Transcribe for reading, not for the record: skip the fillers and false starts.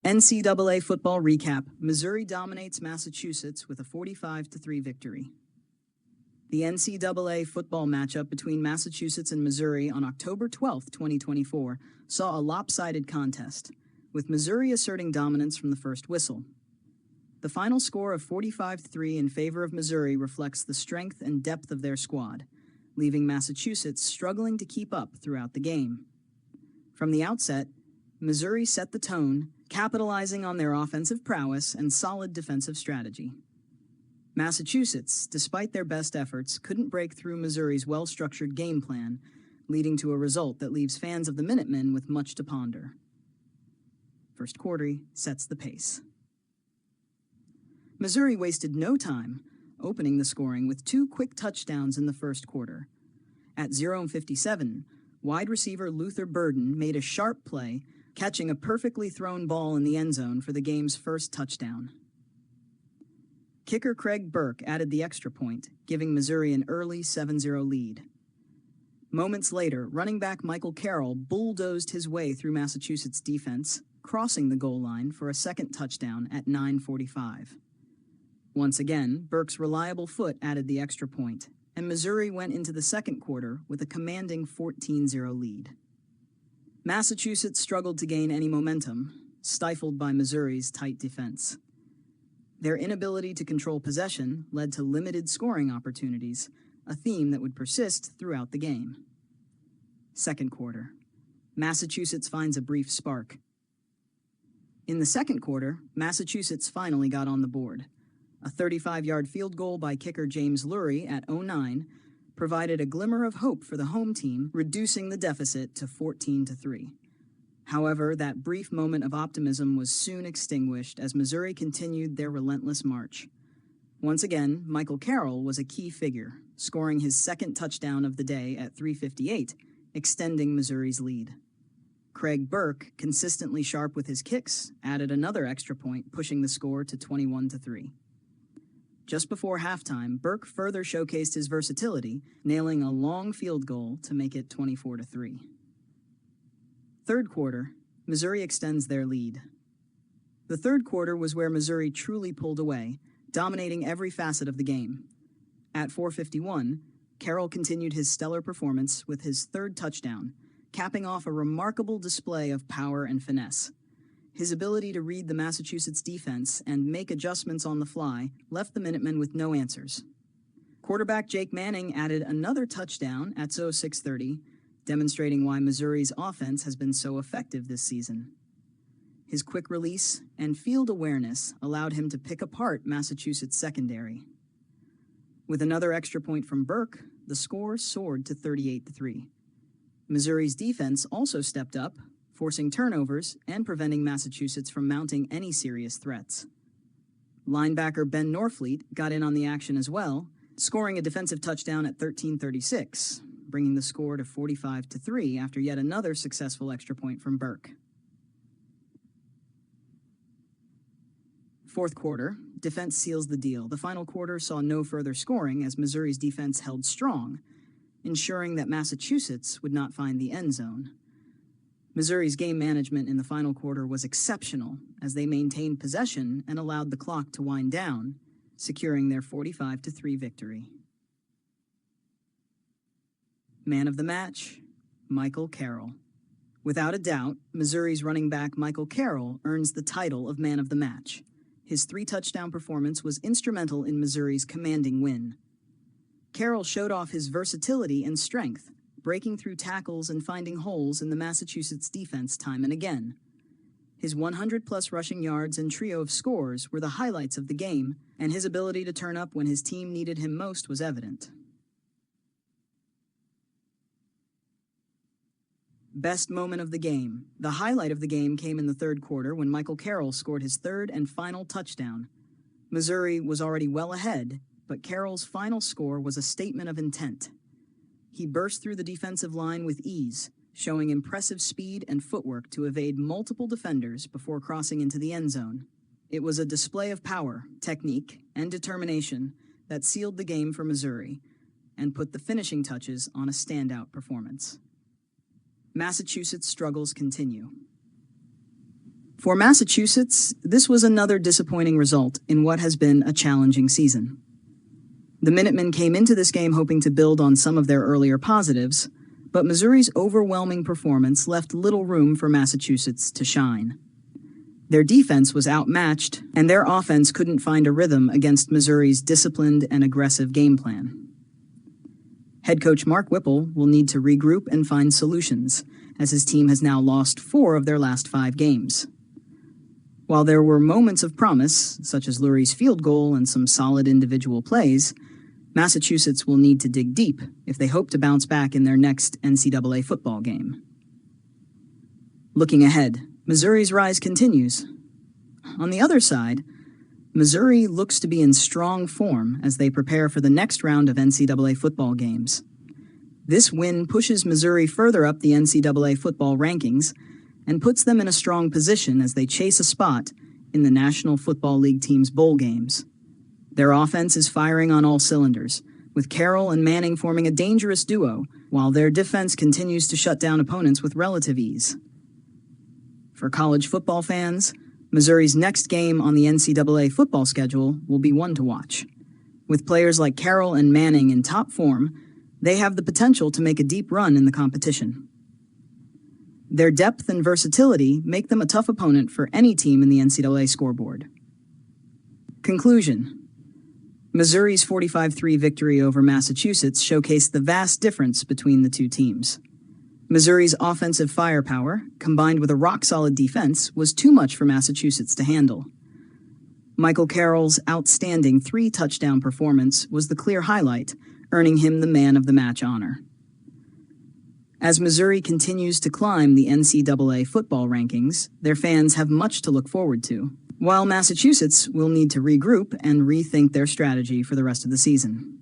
NCAA football recap. Missouri dominates Massachusetts with a 45-3 victory. The NCAA football matchup between Massachusetts and Missouri on October 12, 2024, saw a lopsided contest, with Missouri asserting dominance from the first whistle. The final score of 45-3 in favor of Missouri reflects the strength and depth of their squad, leaving Massachusetts struggling to keep up throughout the game. From the outset, Missouri set the tone, capitalizing on their offensive prowess and solid defensive strategy. Massachusetts, despite their best efforts, couldn't break through Missouri's well-structured game plan, leading to a result that leaves fans of the Minutemen with much to ponder. First quarter sets the pace. Missouri wasted no time, opening the scoring with two quick touchdowns in the first quarter. At 0:57, wide receiver Luther Burden made a sharp play, catching a perfectly thrown ball in the end zone for the game's first touchdown. Kicker Craig Burke added the extra point, giving Missouri an early 7-0 lead. Moments later, running back Michael Carroll bulldozed his way through Massachusetts' defense, crossing the goal line for a second touchdown at 9:45. Once again, Burke's reliable foot added the extra point, and Missouri went into the second quarter with a commanding 14-0 lead. Massachusetts struggled to gain any momentum, stifled by Missouri's tight defense. Their inability to control possession led to limited scoring opportunities, a theme that would persist throughout the game. Second quarter. Massachusetts finds a brief spark. In the second quarter, Massachusetts finally got on the board. A 35-yard field goal by kicker James Lurie at 09 provided a glimmer of hope for the home team, reducing the deficit to 14-3. However, that brief moment of optimism was soon extinguished as Missouri continued their relentless march. Once again, Michael Carroll was a key figure, scoring his second touchdown of the day at 3:58, extending Missouri's lead. Craig Burke, consistently sharp with his kicks, added another extra point, pushing the score to 21-3. Just before halftime, Burke further showcased his versatility, nailing a long field goal to make it 24-3. Third quarter, Missouri extends their lead. The third quarter was where Missouri truly pulled away, dominating every facet of the game. At 4:51, Carroll continued his stellar performance with his third touchdown, capping off a remarkable display of power and finesse. His ability to read the Massachusetts defense and make adjustments on the fly left the Minutemen with no answers. Quarterback Jake Manning added another touchdown at 6:30, demonstrating why Missouri's offense has been so effective this season. His quick release and field awareness allowed him to pick apart Massachusetts' secondary. With another extra point from Burke, the score soared to 38-3. Missouri's defense also stepped up, forcing turnovers and preventing Massachusetts from mounting any serious threats. Linebacker Ben Norfleet got in on the action as well, scoring a defensive touchdown at 13:36, bringing the score to 45-3 after yet another successful extra point from Burke. Fourth quarter, defense seals the deal. The final quarter saw no further scoring as Missouri's defense held strong, ensuring that Massachusetts would not find the end zone. Missouri's game management in the final quarter was exceptional as they maintained possession and allowed the clock to wind down, securing their 45-3 victory. Man of the match, Michael Carroll. Without a doubt, Missouri's running back Michael Carroll earns the title of Man of the Match. His 3-touchdown performance was instrumental in Missouri's commanding win. Carroll showed off his versatility and strength, breaking through tackles and finding holes in the Massachusetts defense time and again. His 100-plus rushing yards and trio of scores were the highlights of the game, and his ability to turn up when his team needed him most was evident. Best moment of the game. The highlight of the game came in the third quarter when Michael Carroll scored his third and final touchdown. Missouri was already well ahead, but Carroll's final score was a statement of intent. He burst through the defensive line with ease, showing impressive speed and footwork to evade multiple defenders before crossing into the end zone. It was a display of power, technique, and determination that sealed the game for Missouri and put the finishing touches on a standout performance. Massachusetts struggles continue. For Massachusetts, this was another disappointing result in what has been a challenging season. The Minutemen came into this game hoping to build on some of their earlier positives, but Missouri's overwhelming performance left little room for Massachusetts to shine. Their defense was outmatched, and their offense couldn't find a rhythm against Missouri's disciplined and aggressive game plan. Head coach Mark Whipple will need to regroup and find solutions, as his team has now lost 4 of their last 5 games. While there were moments of promise, such as Lurie's field goal and some solid individual plays, Massachusetts will need to dig deep if they hope to bounce back in their next NCAA football game. Looking ahead, Missouri's rise continues. On the other side, Missouri looks to be in strong form as they prepare for the next round of NCAA football games. This win pushes Missouri further up the NCAA football rankings and puts them in a strong position as they chase a spot in the National Football League team's bowl games. Their offense is firing on all cylinders, with Carroll and Manning forming a dangerous duo, while their defense continues to shut down opponents with relative ease. For college football fans, Missouri's next game on the NCAA football schedule will be one to watch. With players like Carroll and Manning in top form, they have the potential to make a deep run in the competition. Their depth and versatility make them a tough opponent for any team in the NCAA scoreboard. Conclusion: Missouri's 45-3 victory over Massachusetts showcased the vast difference between the two teams. Missouri's offensive firepower, combined with a rock-solid defense, was too much for Massachusetts to handle. Michael Carroll's outstanding 3-touchdown performance was the clear highlight, earning him the Man of the Match honor. As Missouri continues to climb the NCAA football rankings, their fans have much to look forward to, while Massachusetts will need to regroup and rethink their strategy for the rest of the season.